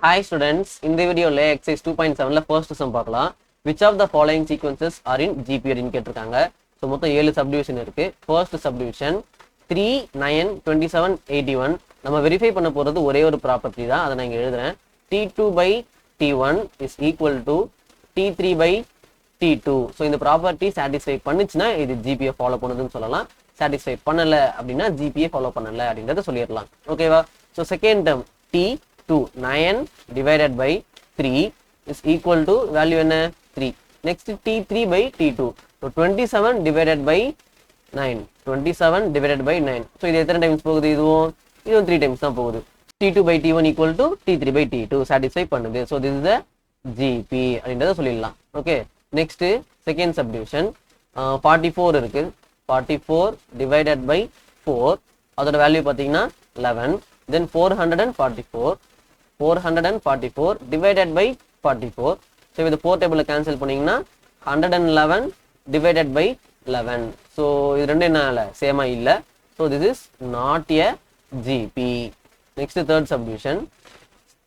Hi students, in the video exercise 2.7 first sum பார்க்கலாம். Which of the following sequences are in GP அப்படினு கேட்டிருக்காங்க. So மொத்தம் 7 subdivision இருக்கு. First subdivision 3, 9, 27, 81. நம்ம verify பண்ண போறது ஒரே ஒரு ப்ராப்பர்ட்டி தான். அதை நான் இங்க எழுதுறேன். T2 by T1 is equal to T3 by T2. So இந்த ப்ராப்பர்ட்டி சாட்டிஸ்ஃபை பண்ணுச்சுன்னா இது ஜிபியை ஃபாலோ பண்ணுதுன்னு சொல்லலாம். சாட்டிஸ்ஃபை பண்ணல அப்படின்னா ஜிபியை ஃபாலோ பண்ணல அப்படின்றத சொல்லிடலாம். ஓகேவா? So second term T2 9 divided by 3 is equal to value என்ன 3. Next T3 by T2. So 27 divided by 9. 27 divided by 9. So இது எத்தனை டைம்ஸ் போகுது? இதுவும் 3 டைம்ஸ் தான் போகுது. T2 by T1 equal to T3 by T2 satisfy பண்ணுது. So this is the GP அப்படின்றத சொல்லிடலாம். Okay. Next second subdivision 44 இருக்கு. 44 divided by 4. அதோட வேல்யூ பார்த்தீங்கன்னா 11. Then 444 divided by 44. So with the 4 table cancel பண்ணீங்கன்னா 111 divided by 11. So இது ரெண்டு என்ன இல்ல சேமா இல்ல. So this is not a GP. Next third subdivision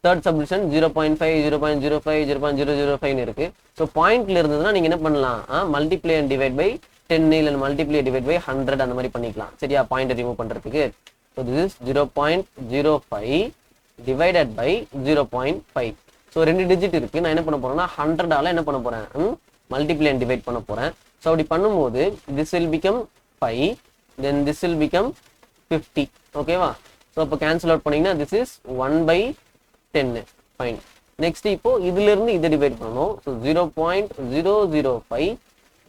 0.5 0.05 0.005 இருக்கு. So பாயிண்ட்ல இருந்ததுன்னா நீங்க என்ன பண்ணலாம்? மல்டிப்ளை அண்ட் டிவைட் பை 10 இல்ல மல்டிப்ளை டிவைட் பை 100 அந்த மாதிரி பண்ணிக்கலாம். சரியா? பாயிண்ட் ரிமூவ் பண்றதுக்கு. So this is 0.05 divided by 0.5. So ரெண்டு டிஜிட் இருக்கு. நான் என்ன பண்ண போறேன்னா 100 ஆல என்ன பண்ண போறேன்? மல்டிப்ளை அண்ட் டிவைட் பண்ண போறேன். So அப்படி பண்ணும்போது this will become 5, then this will become 50. ஓகேவா? So அப்ப கேன்சல் அவுட் பண்ணீங்கன்னா this is 1/10. ஃபைன். நெக்ஸ்ட் இப்போ இதுல இருந்து இதை டிவைட் பண்ணனும். So 0.005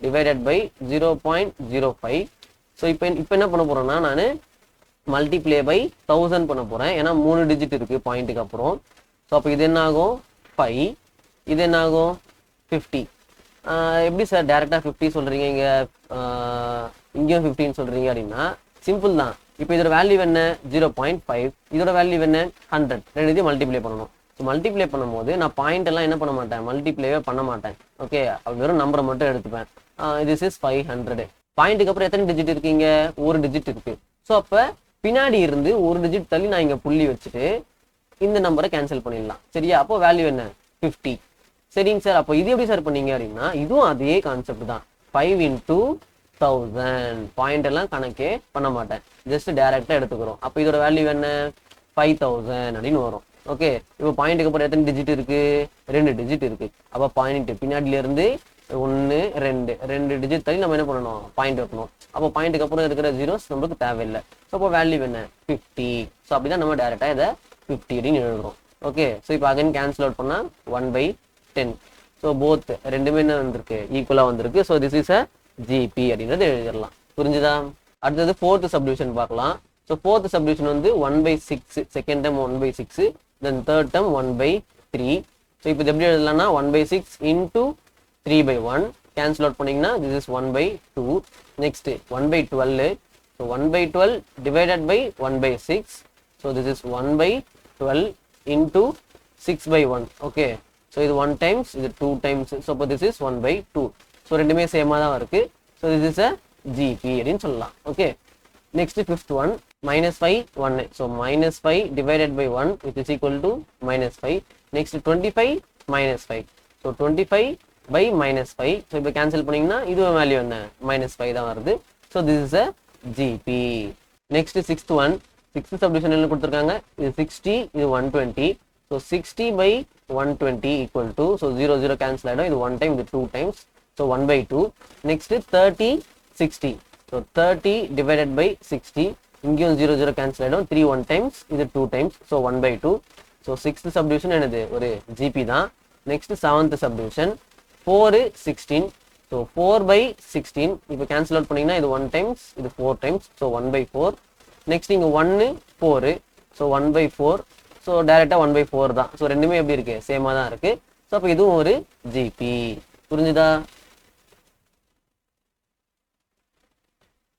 divided by 0.05. So இப்போ என்ன பண்ண போறேன்னா நான் மல்டிப்ளை பை 1000 பண்ண போறேன். ஏன்னா 3 டிஜிட் இருக்கு பாயிண்ட்டுக்கு அப்புறம். ஸோ அப்போ இது என்ன ஆகும்? 5. இது என்ன ஆகும்? 50. எப்படி சார் டைரக்டா 50 சொல்றீங்க, இங்கேயும் 15 சொல்றீங்க அப்படின்னா சிம்பிள் தான். இப்போ இதோட வேல்யூ என்ன? 0.5. இதோட வேல்யூ என்ன? 100. ரெண்டு இதையும் மல்டிப்ளை பண்ணணும். ஸோ மல்டிப்ளை பண்ணும்போது நான் பாயிண்ட் எல்லாம் என்ன பண்ண மாட்டேன்? மல்டிப்ளைவே பண்ண மாட்டேன். ஓகே, வெறும் நம்பரை மட்டும் எடுத்துப்பேன். This is 500. பாயிண்ட்டுக்கு அப்புறம் எத்தனை டிஜிட் இருக்கீங்க? ஒரு டிஜிட் இருக்கு. ஸோ அப்போ பின்னாடி இருந்து ஒரு டிஜிட் தள்ளி நான் இங்க புள்ளி வச்சுட்டு இந்த நம்பரை கேன்சல் பண்ணிடலாம். சரியா? அப்போ வேல்யூ என்ன? 50. சரிங்க சார், அப்போ இது எப்படி சார் பண்ணீங்க அப்படின்னா இதுவும் அதே கான்செப்ட் தான். 5 into 1000. பாயிண்ட் எல்லாம் கணக்கே பண்ண மாட்டேன், ஜஸ்ட் டைரக்டா எடுத்துக்கிறோம். அப்போ இதோட வேல்யூ என்ன? 5000 அப்படின்னு வரும். ஓகே, இப்போ பாயிண்ட்டுக்கு அப்புறம் எத்தனை டிஜிட் இருக்கு? 2 டிஜிட் இருக்கு. அப்போ பாயிண்ட் பின்னாடில இருந்து 1 2 டிஜிட் தள்ளி நம்ம என்ன பண்ணணும்? பாயிண்ட் வைக்கணும். அப்போ பாயிண்ட்டுக்கு அப்புறம் இருக்கிற ஜீரோஸ் நம்மளுக்கு தேவையில்லை. ஸோ அப்போ வேல்யூ என்ன? 50. ஸோ அப்படிதான் நம்ம டைரக்டா இதை 50 அப்படின்னு எழுதுறோம். ஓகே, ஸோ இப்போ அகைன் கேன்சல் அவுட் பண்ணா 1/10. ஸோ போத் ரெண்டுமே என்ன வந்திருக்கு? ஈக்குவலா வந்திருக்கு. So this is a GB அப்படின்றது எழுதிடலாம். புரிஞ்சுதா? அடுத்தது ஃபோர்த் சப்டிவிஷன் பார்க்கலாம். ஸோ ஃபோர்த் சப்டிவிஷன் வந்து 1/6. Second term 1/6, then third term 1/3. So இப்போ எப்படி எழுதலாம்னா 1/6 into 3/1. cancel out பண்ணீங்கன்னா this is 1/2. next 1/12. so 1/12 divided by 1/6. so this is 1/12 into 6/1. okay, so இது 1 times, இது 2 times. so this is 1/2. so ரெண்டுமே சேமா தான் இருக்கு. so this is a GP அப்படின்னு சொல்லலாம். okay, next fifth one -5 1. so -5 divided by 1 which is equal to -5. next 25 -5. so 25 by -5. so இப்போ cancel பண்ணீங்கன்னா இது வேல்யூ என்ன? -5 தான் வருது. so this is a GP. next sixth one, sixth subdivision என்ன கொடுத்திருக்காங்க? இது 60, இது 120. so 60 by 120 equal to, so 0 0 cancel ஆயிடும். இது 1 time, இது 2 times. so 1/2. next 30 60. so 30 divided by 60. இங்கேயும் 0 0 cancel ஆயிடும். 3 1 times, இது 2 times. so 1/2. so sixth subdivision என்னது? ஒரு GP தான். next seventh subdivision 4 16. so 4/16. இப்போ கேன்சல் அவுட் பண்ணீங்கன்னா இது 1 times, இது 4 times. so 1/4. next இங்க 1 4. so 1/4. so டைரக்டா 1/4 தான். so ரெண்டுமே எப்படி இருக்கு? சேமா தான் இருக்கு. so அப்போ இதுவும் ஒரு GP. புரிஞ்சுதா?